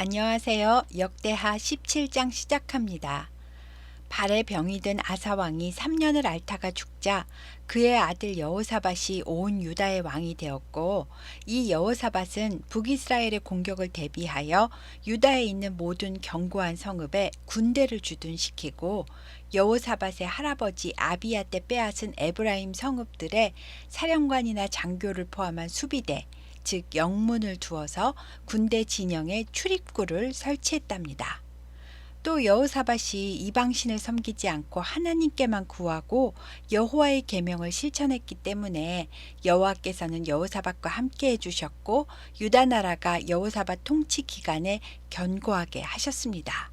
안녕하세요. 역대하 17장 시작합니다. 발에 병이 든 아사왕이 3년을 앓다가 죽자 그의 아들 여호사밧이 온 유다의 왕이 되었고, 이 여호사밧은 북이스라엘의 공격을 대비하여 유다에 있는 모든 견고한 성읍에 군대를 주둔시키고, 여호사밧의 할아버지 아비야 때 빼앗은 에브라임 성읍들의 사령관이나 장교를 포함한 수비대, 즉 영문을 두어서 군대 진영에 출입구를 설치했답니다. 또 여호사밧이 이방신을 섬기지 않고 하나님께만 구하고 여호와의 계명을 실천했기 때문에 여호와께서는 여호사밧과 함께 해주셨고, 유다 나라가 여호사밧 통치 기간에 견고하게 하셨습니다.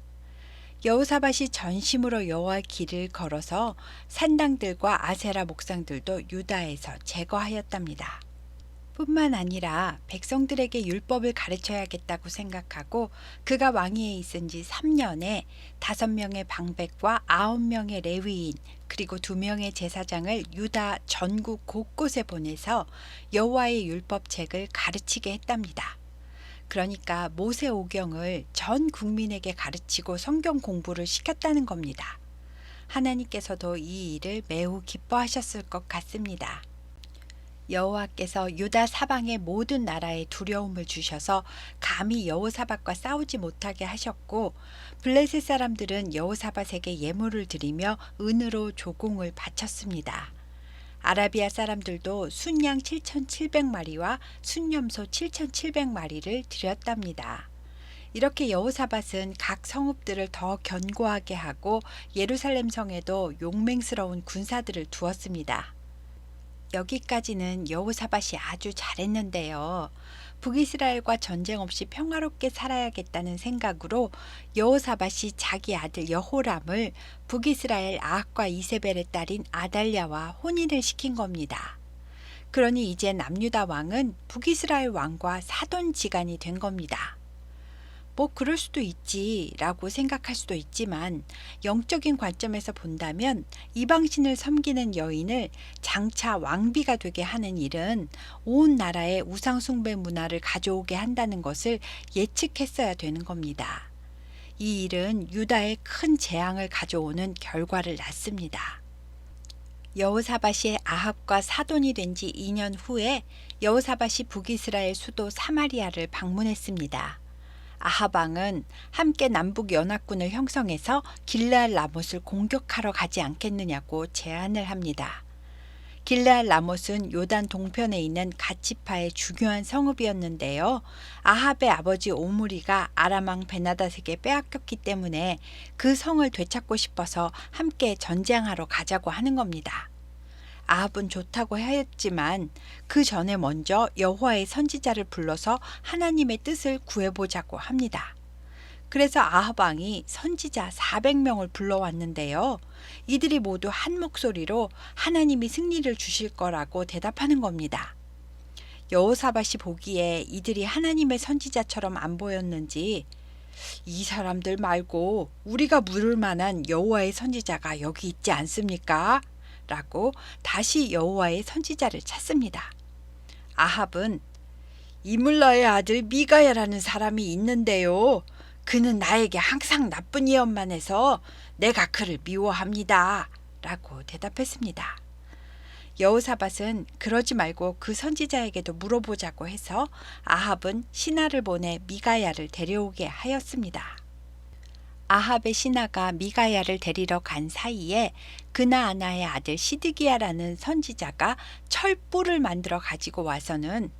여호사밧이 전심으로 여호와의 길을 걸어서 산당들과 아세라 목상들도 유다에서 제거하였답니다. 뿐만 아니라 백성들에게 율법을 가르쳐야겠다고 생각하고, 그가 왕위에 있은 지 3년에 5명의 방백과 9명의 레위인 그리고 2명의 제사장을 유다 전국 곳곳에 보내서 여호와의 율법책을 가르치게 했답니다. 그러니까 모세오경을 전 국민에게 가르치고 성경 공부를 시켰다는 겁니다. 하나님께서도 이 일을 매우 기뻐하셨을 것 같습니다. 여호와께서 유다 사방의 모든 나라에 두려움을 주셔서 감히 여호사밧과 싸우지 못하게 하셨고, 블레셋 사람들은 여호사밧에게 예물을 드리며 은으로 조공을 바쳤습니다. 아라비아 사람들도 순양 7,700마리와 순염소 7,700마리를 드렸답니다. 이렇게 여호사밧은 각 성읍들을 더 견고하게 하고 예루살렘 성에도 용맹스러운 군사들을 두었습니다. 여기까지는 여호사밧이 아주 잘했는데요. 북이스라엘과 전쟁 없이 평화롭게 살아야겠다는 생각으로 여호사밧이 자기 아들 여호람을 북이스라엘 아합과 이세벨의 딸인 아달랴와 혼인을 시킨 겁니다. 그러니 이제 남유다 왕은 북이스라엘 왕과 사돈지간이 된 겁니다. 뭐 그럴 수도 있지라고 생각할 수도 있지만, 영적인 관점에서 본다면 이방신을 섬기는 여인을 장차 왕비가 되게 하는 일은 온 나라에 우상숭배 문화를 가져오게 한다는 것을 예측했어야 되는 겁니다. 이 일은 유다에 큰 재앙을 가져오는 결과를 낳습니다. 여호사밧이 아합과 사돈이 된 지 2년 후에 여호사밧이 북이스라엘 수도 사마리아를 방문했습니다. 아합 왕은 함께 남북 연합군을 형성해서 길르앗 라못을 공격하러 가지 않겠느냐고 제안을 합니다. 길르앗 라못은 요단 동편에 있는 갓지파의 중요한 성읍이었는데요. 아합의 아버지 오므리가 아람 왕 베나닷에게 빼앗겼기 때문에 그 성을 되찾고 싶어서 함께 전쟁하러 가자고 하는 겁니다. 아합은 좋다고 하였지만 그 전에 먼저 여호와의 선지자를 불러서 하나님의 뜻을 구해보자고 합니다. 그래서 아합 왕이 선지자 400명을 불러왔는데요. 이들이 모두 한 목소리로 하나님이 승리를 주실 거라고 대답하는 겁니다. 여호사밧이 보기에 이들이 하나님의 선지자처럼 안 보였는지, 이 사람들 말고 우리가 물을 만한 여호와의 선지자가 여기 있지 않습니까? 라고 다시 여호와의 선지자를 찾습니다. 아합은 이물라의 아들 미가야라는 사람이 있는데요. 그는 나에게 항상 나쁜 예언만 해서 내가 그를 미워합니다. 라고 대답했습니다. 여호사밧은 그러지 말고 그 선지자에게도 물어보자고 해서 아합은 신하를 보내 미가야를 데려오게 하였습니다. 아합의 신하가 미가야를 데리러 간 사이에 그나아나의 아들 시드기야라는 선지자가 철불을 만들어 가지고 와서는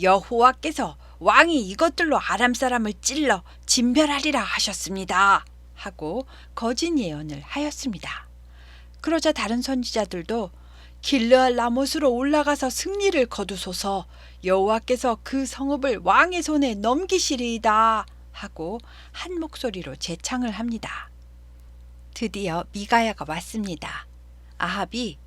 여호와께서 왕이 이것들로 아람 사람을 찔러 진멸하리라 하셨습니다 하고 거짓 예언을 하였습니다. 그러자 다른 선지자들도 길르앗 라못으로 올라가서 승리를 거두소서, 여호와께서 그 성읍을 왕의 손에 넘기시리이다 하고 한 목소리로 제창을 합니다. 드디어 미가야가 왔습니다. 아합이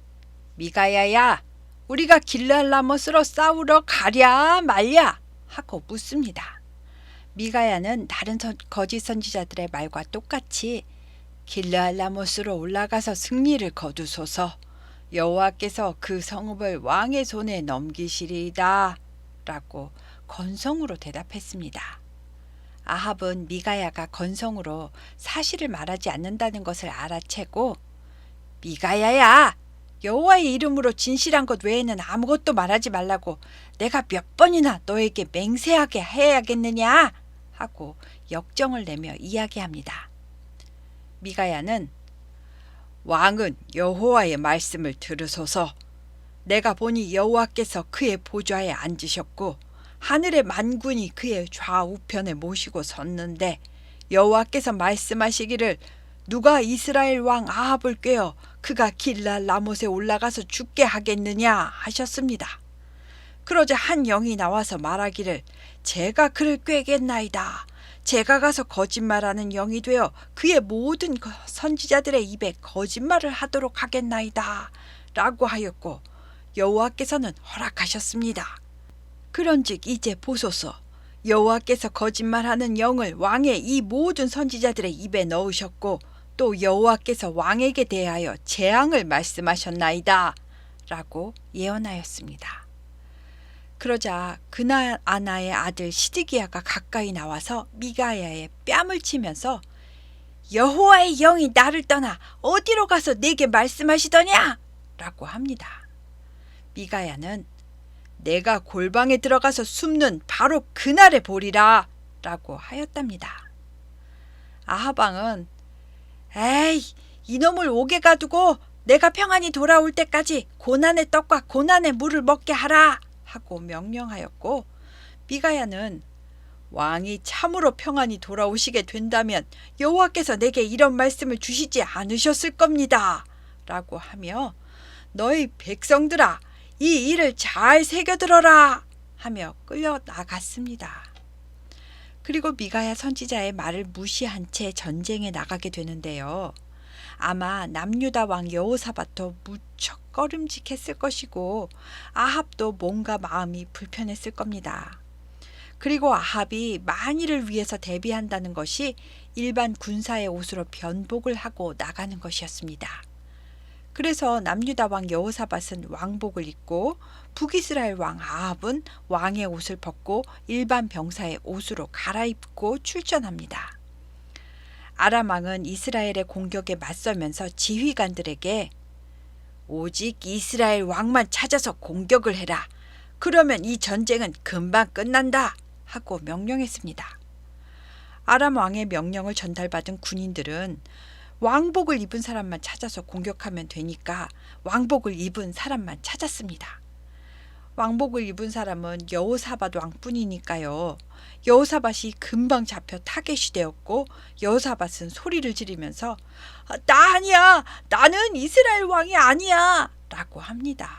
미가야야, 우리가 길르앗 라못으로 싸우러 가랴 말랴 하고 묻습니다. 미가야는 다른 거짓 선지자들의 말과 똑같이 길르앗 라못으로 올라가서 승리를 거두소서, 여호와께서 그 성읍을 왕의 손에 넘기시리이다 라고 건성으로 대답했습니다. 아합은 미가야가 건성으로 사실을 말하지 않는다는 것을 알아채고 미가야야, 여호와의 이름으로 진실한 것 외에는 아무것도 말하지 말라고 내가 몇 번이나 너에게 맹세하게 해야겠느냐 하고 역정을 내며 이야기합니다. 미가야는 왕은 여호와의 말씀을 들으소서. 내가 보니 여호와께서 그의 보좌에 앉으셨고 하늘의 만군이 그의 좌우편에 모시고 섰는데 여호와께서 말씀하시기를 누가 이스라엘 왕 아합을 꾀어 그가 길랄 라못에 올라가서 죽게 하겠느냐 하셨습니다. 그러자 한 영이 나와서 말하기를 제가 그를 꾀겠나이다. 제가 가서 거짓말하는 영이 되어 그의 모든 선지자들의 입에 거짓말을 하도록 하겠나이다 라고 하였고 여호와께서는 허락하셨습니다. 그런즉 이제 보소서, 여호와께서 거짓말하는 영을 왕의 이 모든 선지자들의 입에 넣으셨고 또 여호와께서 왕에게 대하여 재앙을 말씀하셨나이다 라고 예언하였습니다. 그러자 그나아나의 아들 시드기야가 가까이 나와서 미가야의 뺨을 치면서 여호와의 영이 나를 떠나 어디로 가서 내게 말씀하시더냐 라고 합니다. 미가야는 내가 골방에 들어가서 숨는 바로 그날에 보리라 라고 하였답니다. 아합 왕은 에이, 이놈을 옥에 가두고 내가 평안히 돌아올 때까지 고난의 떡과 고난의 물을 먹게 하라 하고 명령하였고 미가야는 왕이 참으로 평안히 돌아오시게 된다면 여호와께서 내게 이런 말씀을 주시지 않으셨을 겁니다 라고 하며 너희 백성들아 이 일을 잘 새겨들어라 하며 끌려 나갔습니다. 그리고 미가야 선지자의 말을 무시한 채 전쟁에 나가게 되는데요. 아마 남유다 왕 여호사밧도 무척 꺼림직했을 것이고 아합도 뭔가 마음이 불편했을 겁니다. 그리고 아합이 만일을 위해서 대비한다는 것이 일반 군사의 옷으로 변복을 하고 나가는 것이었습니다. 그래서 남유다 왕 여호사밧은 왕복을 입고 북이스라엘 왕 아합은 왕의 옷을 벗고 일반 병사의 옷으로 갈아입고 출전합니다. 아람 왕은 이스라엘의 공격에 맞서면서 지휘관들에게 오직 이스라엘 왕만 찾아서 공격을 해라. 그러면 이 전쟁은 금방 끝난다 하고 명령했습니다. 아람 왕의 명령을 전달받은 군인들은 왕복을 입은 사람만 찾아서 공격하면 되니까 왕복을 입은 사람만 찾았습니다. 왕복을 입은 사람은 여호사밧 왕뿐이니까요. 여호사밧이 금방 잡혀 타겟이 되었고 여호사밧은 소리를 지르면서 나 아니야! 나는 이스라엘 왕이 아니야! 라고 합니다.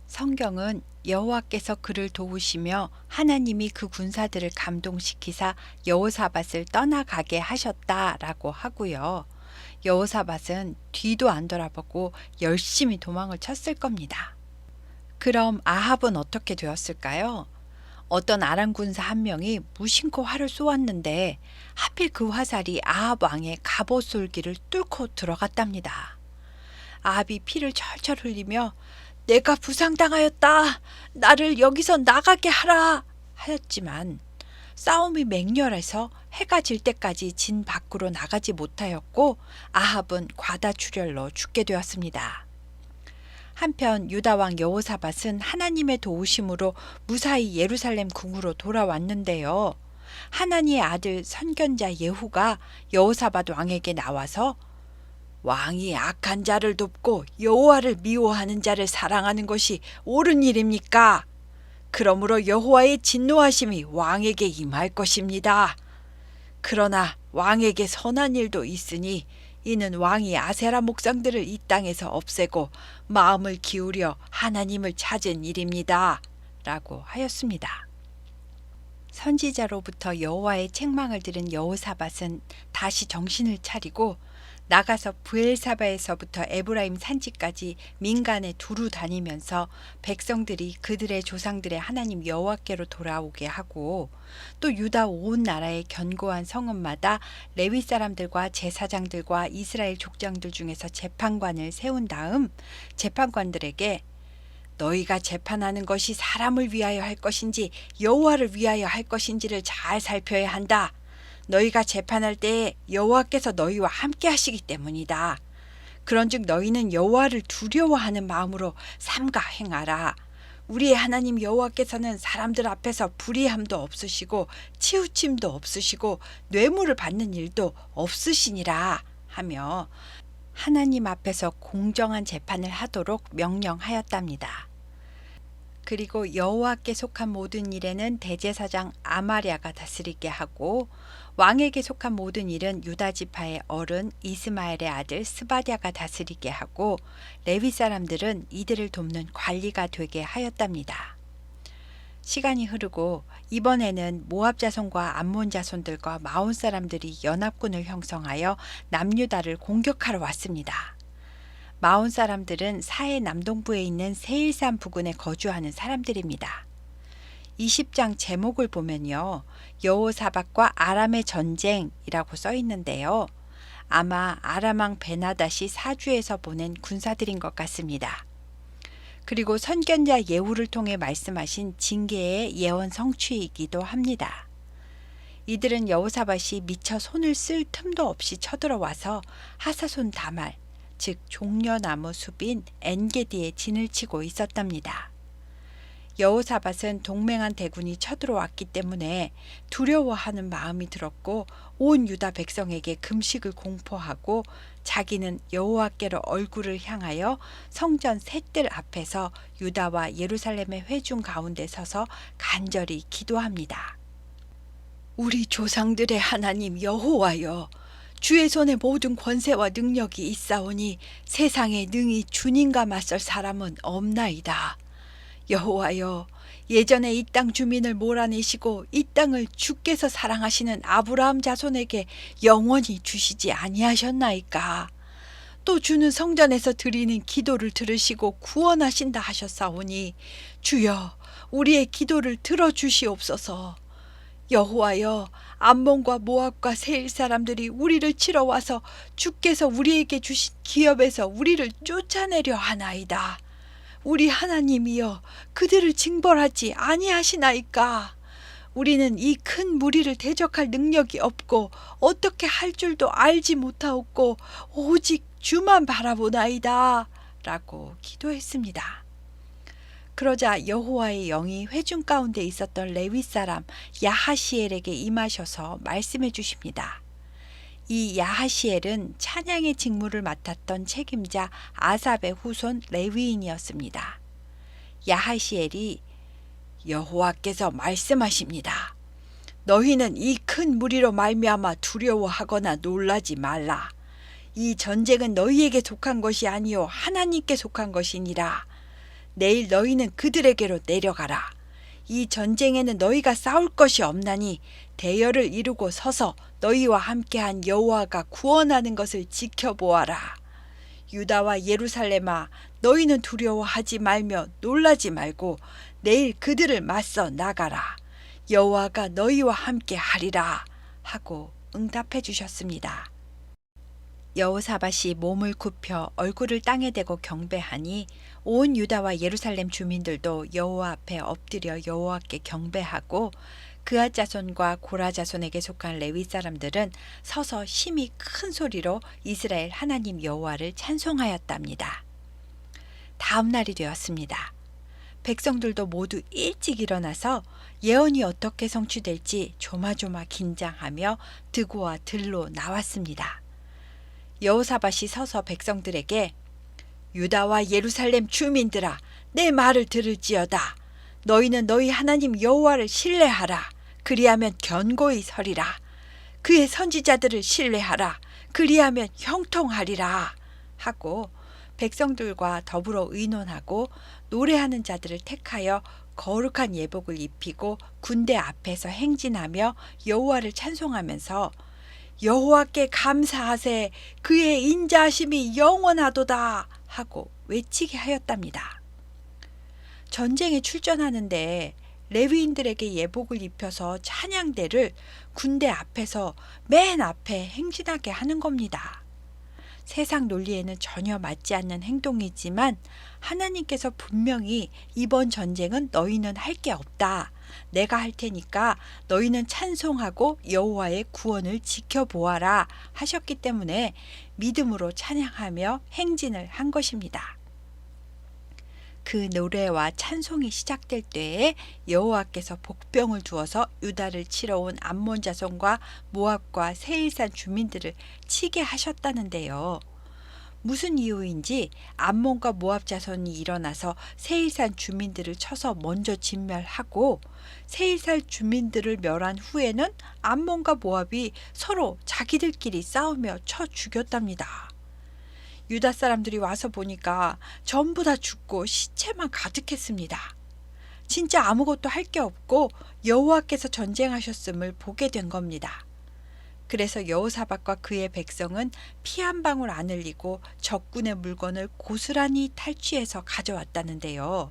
성경은 여호와께서 그를 도우시며 하나님이 그 군사들을 감동시키사 여호사밧을 떠나가게 하셨다라고 하고요. 여호사밧은 뒤도 안 돌아보고 열심히 도망을 쳤을 겁니다. 그럼 아합은 어떻게 되었을까요? 어떤 아람 군사 한 명이 무심코 활을 쏘았는데 하필 그 화살이 아합 왕의 갑옷솔기를 뚫고 들어갔답니다. 아합이 피를 철철 흘리며 내가 부상당하였다. 나를 여기서 나가게 하라 하였지만 싸움이 맹렬해서 해가 질 때까지 진 밖으로 나가지 못하였고 아합은 과다출혈로 죽게 되었습니다. 한편 유다왕 여호사밧은 하나님의 도우심으로 무사히 예루살렘 궁으로 돌아왔는데요. 하나니의 아들 선견자 예후가 여호사밧 왕에게 나와서 왕이 악한 자를 돕고 여호와를 미워하는 자를 사랑하는 것이 옳은 일입니까? 그러므로 여호와의 진노하심이 왕에게 임할 것입니다. 그러나 왕에게 선한 일도 있으니 이는 왕이 아세라 목상들을 이 땅에서 없애고 마음을 기울여 하나님을 찾은 일입니다. 라고 하였습니다. 선지자로부터 여호와의 책망을 들은 여호사밧은 다시 정신을 차리고 나가서 브엘사바에서부터 에브라임 산지까지 민간에 두루 다니면서 백성들이 그들의 조상들의 하나님 여호와께로 돌아오게 하고 또 유다 온 나라의 견고한 성읍마다 레위 사람들과 제사장들과 이스라엘 족장들 중에서 재판관을 세운 다음 재판관들에게 너희가 재판하는 것이 사람을 위하여 할 것인지 여호와를 위하여 할 것인지를 잘 살펴야 한다. 너희가 재판할 때에 여호와께서 너희와 함께 하시기 때문이다. 그런즉 너희는 여호와를 두려워하는 마음으로 삼가 행하라. 우리의 하나님 여호와께서는 사람들 앞에서 불의함도 없으시고 치우침도 없으시고 뇌물을 받는 일도 없으시니라 하며 하나님 앞에서 공정한 재판을 하도록 명령하였답니다. 그리고 여호와께 속한 모든 일에는 대제사장 아마랴가 다스리게 하고 왕에게 속한 모든 일은 유다 지파의 어른 이스마엘의 아들 스바랴가 다스리게 하고 레위 사람들은 이들을 돕는 관리가 되게 하였답니다. 시간이 흐르고 이번에는 모압 자손과 암몬 자손들과 마온 사람들이 연합군을 형성하여 남유다를 공격하러 왔습니다. 마온 사람들은 사해 남동부에 있는 세일산 부근에 거주하는 사람들입니다. 20장 제목을 보면요. 여호사밧과 아람의 전쟁이라고 써 있는데요. 아마 아람 왕 베나닷이 사주에서 보낸 군사들인 것 같습니다. 그리고 선견자 예후를 통해 말씀하신 징계의 예언 성취이기도 합니다. 이들은 여호사밧이 미처 손을 쓸 틈도 없이 쳐들어와서 하사손 다말, 즉 종려나무 숲인 엔게디에 진을 치고 있었답니다. 여호사밧은 동맹한 대군이 쳐들어왔기 때문에 두려워하는 마음이 들었고 온 유다 백성에게 금식을 공포하고 자기는 여호와께로 얼굴을 향하여 성전 셋들 앞에서 유다와 예루살렘의 회중 가운데 서서 간절히 기도합니다. 우리 조상들의 하나님 여호와여, 주의 손에 모든 권세와 능력이 있사오니 세상에 능히 주님과 맞설 사람은 없나이다. 여호와여, 예전에 이 땅 주민을 몰아내시고 이 땅을 주께서 사랑하시는 아브라함 자손에게 영원히 주시지 아니하셨나이까. 또 주는 성전에서 드리는 기도를 들으시고 구원하신다 하셨사오니 주여 우리의 기도를 들어주시옵소서. 여호와여, 암몬과 모압과 세일 사람들이 우리를 치러 와서 주께서 우리에게 주신 기업에서 우리를 쫓아내려 하나이다. 우리 하나님이여, 그들을 징벌하지 아니하시나이까. 우리는 이 큰 무리를 대적할 능력이 없고 어떻게 할 줄도 알지 못하옵고 오직 주만 바라보나이다 라고 기도했습니다. 그러자 여호와의 영이 회중 가운데 있었던 레위 사람 야하시엘에게 임하셔서 말씀해 주십니다. 이 야하시엘은 찬양의 직무를 맡았던 책임자 아삽의 후손 레위인이었습니다. 야하시엘이 여호와께서 말씀하십니다. 너희는 이 큰 무리로 말미암아 두려워하거나 놀라지 말라. 이 전쟁은 너희에게 속한 것이 아니요 하나님께 속한 것이니라. 내일 너희는 그들에게로 내려가라. 이 전쟁에는 너희가 싸울 것이 없나니 대열을 이루고 서서 너희와 함께한 여호와가 구원하는 것을 지켜보아라. 유다와 예루살렘아, 너희는 두려워하지 말며 놀라지 말고 내일 그들을 맞서 나가라. 여호와가 너희와 함께 하리라 하고 응답해 주셨습니다. 여호사밧이 몸을 굽혀 얼굴을 땅에 대고 경배하니 온 유다와 예루살렘 주민들도 여호와 앞에 엎드려 여호와께 경배하고 그앗 자손과 고라 자손에게 속한 레위 사람들은 서서 심히 큰 소리로 이스라엘 하나님 여호와를 찬송하였답니다. 다음 날이 되었습니다. 백성들도 모두 일찍 일어나서 예언이 어떻게 성취될지 조마조마 긴장하며 드고와 들로 나왔습니다. 여호사밧이 서서 백성들에게 유다와 예루살렘 주민들아, 내 말을 들을지어다. 너희는 너희 하나님 여호와를 신뢰하라. 그리하면 견고히 서리라. 그의 선지자들을 신뢰하라. 그리하면 형통하리라 하고 백성들과 더불어 의논하고 노래하는 자들을 택하여 거룩한 예복을 입히고 군대 앞에서 행진하며 여호와를 찬송하면서 여호와께 감사하세, 그의 인자하심이 영원하도다 하고 외치게 하였답니다. 전쟁에 출전하는데 레위인들에게 예복을 입혀서 찬양대를 군대 앞에서 맨 앞에 행진하게 하는 겁니다. 세상 논리에는 전혀 맞지 않는 행동이지만 하나님께서 분명히 이번 전쟁은 너희는 할 게 없다. 내가 할 테니까 너희는 찬송하고 여호와의 구원을 지켜보아라 하셨기 때문에 믿음으로 찬양하며 행진을 한 것입니다. 그 노래와 찬송이 시작될 때에 여호와께서 복병을 두어서 유다를 치러 온 암몬 자손과 모압과 세일산 주민들을 치게 하셨다는데요. 무슨 이유인지 암몬과 모압 자손이 일어나서 세일산 주민들을 쳐서 먼저 진멸하고 세일산 주민들을 멸한 후에는 암몬과 모압이 서로 자기들끼리 싸우며 쳐 죽였답니다. 유다 사람들이 와서 보니까 전부 다 죽고 시체만 가득했습니다. 진짜 아무것도 할 게 없고 여호와께서 전쟁하셨음을 보게 된 겁니다. 그래서 여호사밧과 그의 백성은 피 한 방울 안 흘리고 적군의 물건을 고스란히 탈취해서 가져왔다는데요.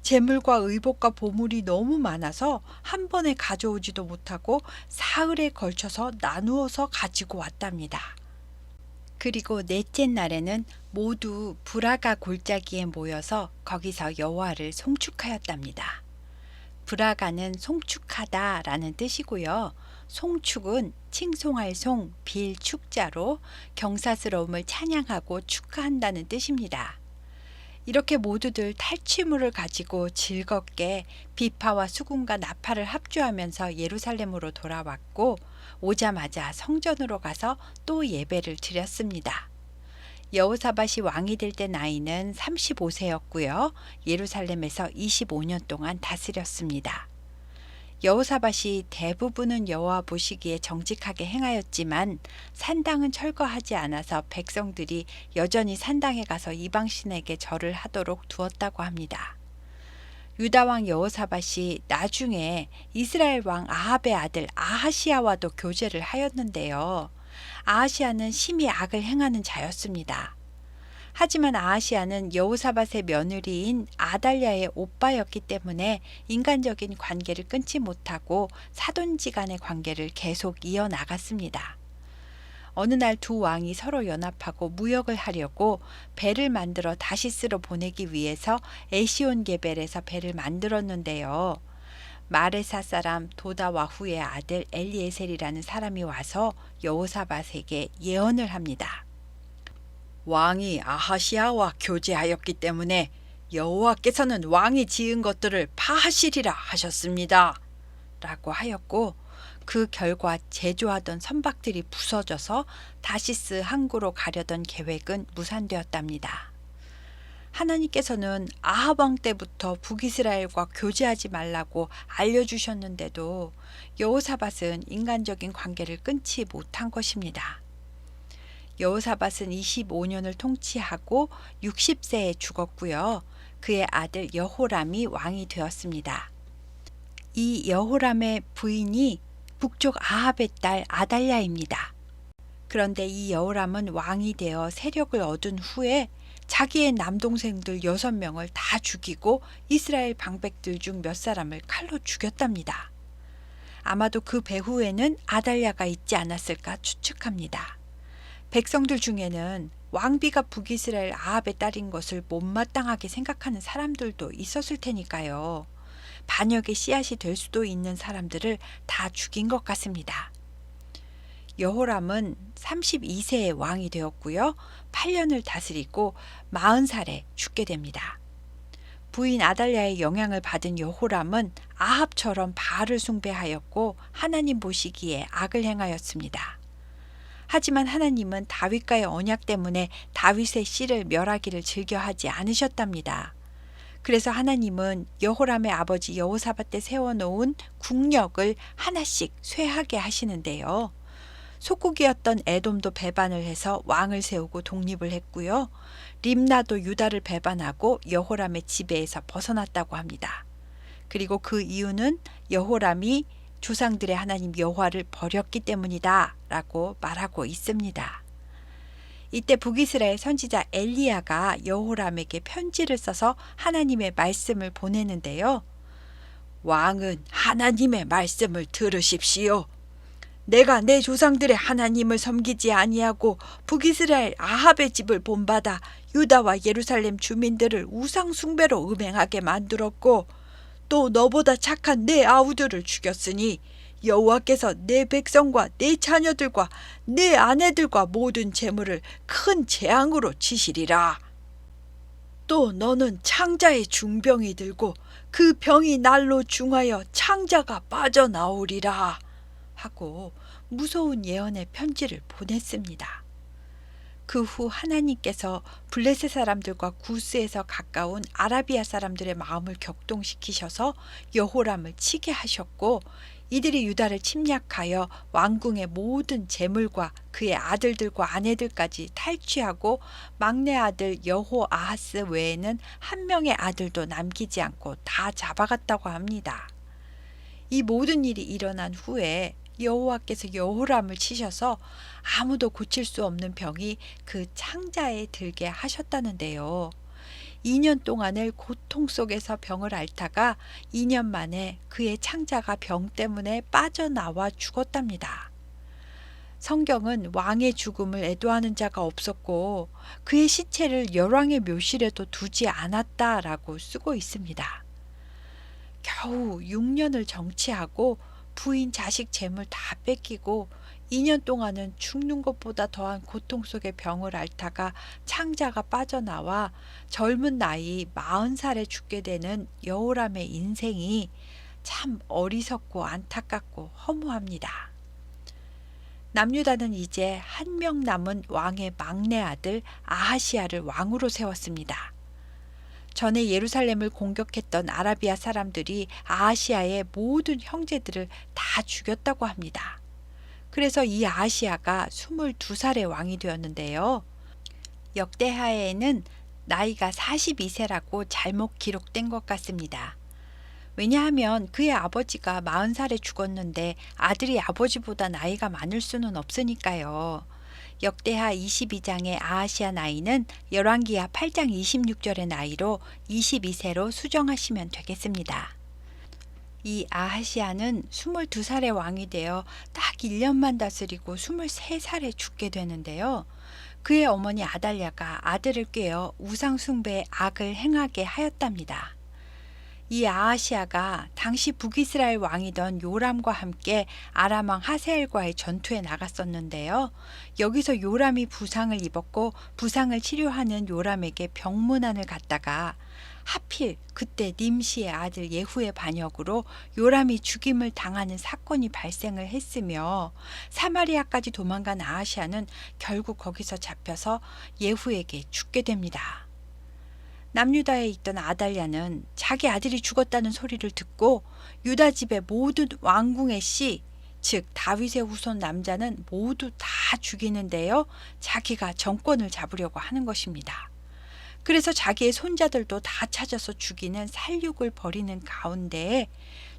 재물과 의복과 보물이 너무 많아서 한 번에 가져오지도 못하고 사흘에 걸쳐서 나누어서 가지고 왔답니다. 그리고 넷째 날에는 모두 브라가 골짜기에 모여서 거기서 여호와를 송축하였답니다. 브라가는 송축하다라는 뜻이고요. 송축은 칭송할 송, 빌 축자로 경사스러움을 찬양하고 축하한다는 뜻입니다. 이렇게 모두들 탈취물을 가지고 즐겁게 비파와 수금과 나팔을 합주하면서 예루살렘으로 돌아왔고 오자마자 성전으로 가서 또 예배를 드렸습니다. 여호사밧이 왕이 될 때 나이는 35세였고요. 예루살렘에서 25년 동안 다스렸습니다. 여호사밧이 대부분은 여호와 보시기에 정직하게 행하였지만 산당은 철거하지 않아서 백성들이 여전히 산당에 가서 이방신에게 절을 하도록 두었다고 합니다. 유다 왕 여호사밧이 나중에 이스라엘 왕 아합의 아들 아하시야와도 교제를 하였는데요. 아하시야는 심히 악을 행하는 자였습니다. 하지만 아하시야는 여호사밧의 며느리인 아달랴의 오빠였기 때문에 인간적인 관계를 끊지 못하고 사돈지간의 관계를 계속 이어나갔습니다. 어느 날 두 왕이 서로 연합하고 무역을 하려고 배를 만들어 다시스로 보내기 위해서 에시온게벨에서 배를 만들었는데요. 마레사 사람 도다와후의 아들 엘리에셀이라는 사람이 와서 여호사밧에게 예언을 합니다. 왕이 아하시야와 교제하였기 때문에 여호와께서는 왕이 지은 것들을 파하시리라 하셨습니다. 라고 하였고 그 결과 제조하던 선박들이 부서져서 다시스 항구로 가려던 계획은 무산되었답니다. 하나님께서는 아합 왕 때부터 북이스라엘과 교제하지 말라고 알려주셨는데도 여호사밧은 인간적인 관계를 끊지 못한 것입니다. 여호사밧은 25년을 통치하고 60세에 죽었고요. 그의 아들 여호람이 왕이 되었습니다. 이 여호람의 부인이 북쪽 아합의 딸 아달랴입니다. 그런데 이 여호람은 왕이 되어 세력을 얻은 후에 자기의 남동생들 6명을 다 죽이고 이스라엘 방백들 중 몇 사람을 칼로 죽였답니다. 아마도 그 배후에는 아달랴가 있지 않았을까 추측합니다. 백성들 중에는 왕비가 북이스라엘 아합의 딸인 것을 못마땅하게 생각하는 사람들도 있었을 테니까요. 반역의 씨앗이 될 수도 있는 사람들을 다 죽인 것 같습니다. 여호람은 32세에 왕이 되었고요. 8년을 다스리고 40살에 죽게 됩니다. 부인 아달랴의 영향을 받은 여호람은 아합처럼 바알을 숭배하였고 하나님 보시기에 악을 행하였습니다. 하지만 하나님은 다윗과의 언약 때문에 다윗의 씨를 멸하기를 즐겨하지 않으셨답니다. 그래서 하나님은 여호람의 아버지 여호사밧 때 세워놓은 국력을 하나씩 쇠하게 하시는데요. 속국이었던 에돔도 배반을 해서 왕을 세우고 독립을 했고요. 림나도 유다를 배반하고 여호람의 지배에서 벗어났다고 합니다. 그리고 그 이유는 여호람이 조상들의 하나님 여호와를 버렸기 때문이다 라고 말하고 있습니다. 이때 북이스라엘 선지자 엘리야가 여호람에게 편지를 써서 하나님의 말씀을 보내는데요. 왕은 하나님의 말씀을 들으십시오. 내가 내 조상들의 하나님을 섬기지 아니하고 북이스라엘 아합의 집을 본받아 유다와 예루살렘 주민들을 우상 숭배로 음행하게 만들었고 또 너보다 착한 내 아우들을 죽였으니 여호와께서 내 백성과 내 자녀들과 내 아내들과 모든 재물을 큰 재앙으로 치시리라. 또 너는 창자의 중병이 들고 그 병이 날로 중하여 창자가 빠져나오리라 하고 무서운 예언의 편지를 보냈습니다. 그 후 하나님께서 블레셋 사람들과 구스에서 가까운 아라비아 사람들의 마음을 격동시키셔서 여호람을 치게 하셨고 이들이 유다를 침략하여 왕궁의 모든 재물과 그의 아들들과 아내들까지 탈취하고 막내 아들 여호아하스 외에는 한 명의 아들도 남기지 않고 다 잡아갔다고 합니다. 이 모든 일이 일어난 후에 여호와께서 여호람을 치셔서 아무도 고칠 수 없는 병이 그 창자에 들게 하셨다는데요. 2년 동안을 고통 속에서 병을 앓다가 2년 만에 그의 창자가 병 때문에 빠져나와 죽었답니다. 성경은 왕의 죽음을 애도하는 자가 없었고 그의 시체를 열왕의 묘실에도 두지 않았다라고 쓰고 있습니다. 겨우 6년을 정치하고 부인 자식 재물 다 뺏기고 2년 동안은 죽는 것보다 더한 고통 속에 병을 앓다가 창자가 빠져나와 젊은 나이 40살에 죽게 되는 여호람의 인생이 참 어리석고 안타깝고 허무합니다. 남유다는 이제 한 명 남은 왕의 막내 아들 아하시야를 왕으로 세웠습니다. 전에 예루살렘을 공격했던 아라비아 사람들이 아하시야의 모든 형제들을 다 죽였다고 합니다. 그래서 이 아하시야가 22살의 왕이 되었는데요. 역대하에는 나이가 42세라고 잘못 기록된 것 같습니다. 왜냐하면 그의 아버지가 40살에 죽었는데 아들이 아버지보다 나이가 많을 수는 없으니까요. 역대하 22장의 아하시야 나이는 열왕기하 8장 26절의 나이로 22세로 수정하시면 되겠습니다. 이 아하시야는 22살의 왕이 되어 딱 1년만 다스리고 23살에 죽게 되는데요. 그의 어머니 아달랴가 아들을 꾀어 우상 숭배의 악을 행하게 하였답니다. 이 아하시야가 당시 북이스라엘 왕이던 요람과 함께 아람 왕 하세엘과의 전투에 나갔었는데요. 여기서 요람이 부상을 입었고 부상을 치료하는 요람에게 병문안을 갔다가 하필 그때 님시의 아들 예후의 반역으로 요람이 죽임을 당하는 사건이 발생을 했으며 사마리아까지 도망간 아하시야는 결국 거기서 잡혀서 예후에게 죽게 됩니다. 남유다에 있던 아달랴는 자기 아들이 죽었다는 소리를 듣고 유다 집의 모든 왕궁의 씨, 즉 다윗의 후손 남자는 모두 다 죽이는데요. 자기가 정권을 잡으려고 하는 것입니다. 그래서 자기의 손자들도 다 찾아서 죽이는 살육을 벌이는 가운데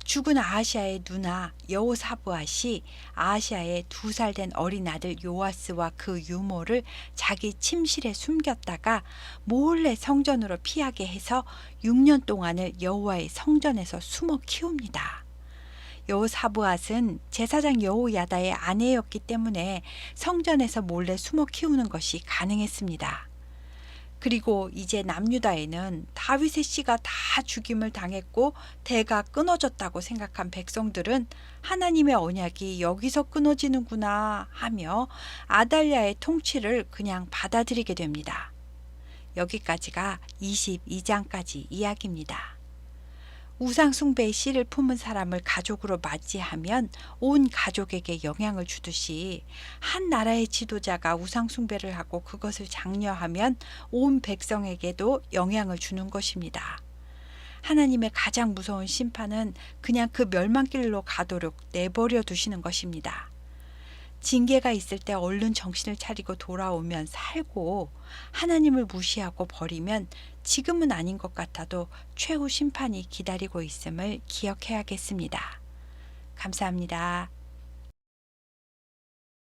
죽은 아하시야의 누나 여호사브앗이 아하시야의 2살 된 어린 아들 요아스와 그 유모를 자기 침실에 숨겼다가 몰래 성전으로 피하게 해서 6년 동안을 여호와의 성전에서 숨어 키웁니다. 여호사브앗은 제사장 여호야다의 아내였기 때문에 성전에서 몰래 숨어 키우는 것이 가능했습니다. 그리고 이제 남유다에는 다윗의 씨가 다 죽임을 당했고 대가 끊어졌다고 생각한 백성들은 하나님의 언약이 여기서 끊어지는구나 하며 아달랴의 통치를 그냥 받아들이게 됩니다. 여기까지가 22장까지 이야기입니다. 우상 숭배의 씨를 품은 사람을 가족으로 맞이하면 온 가족에게 영향을 주듯이 한 나라의 지도자가 우상 숭배를 하고 그것을 장려하면 온 백성에게도 영향을 주는 것입니다. 하나님의 가장 무서운 심판은 그냥 그 멸망길로 가도록 내버려 두시는 것입니다. 징계가 있을 때 얼른 정신을 차리고 돌아오면 살고 하나님을 무시하고 버리면 지금은 아닌 것 같아도 최후 심판이 기다리고 있음을 기억해야겠습니다. 감사합니다.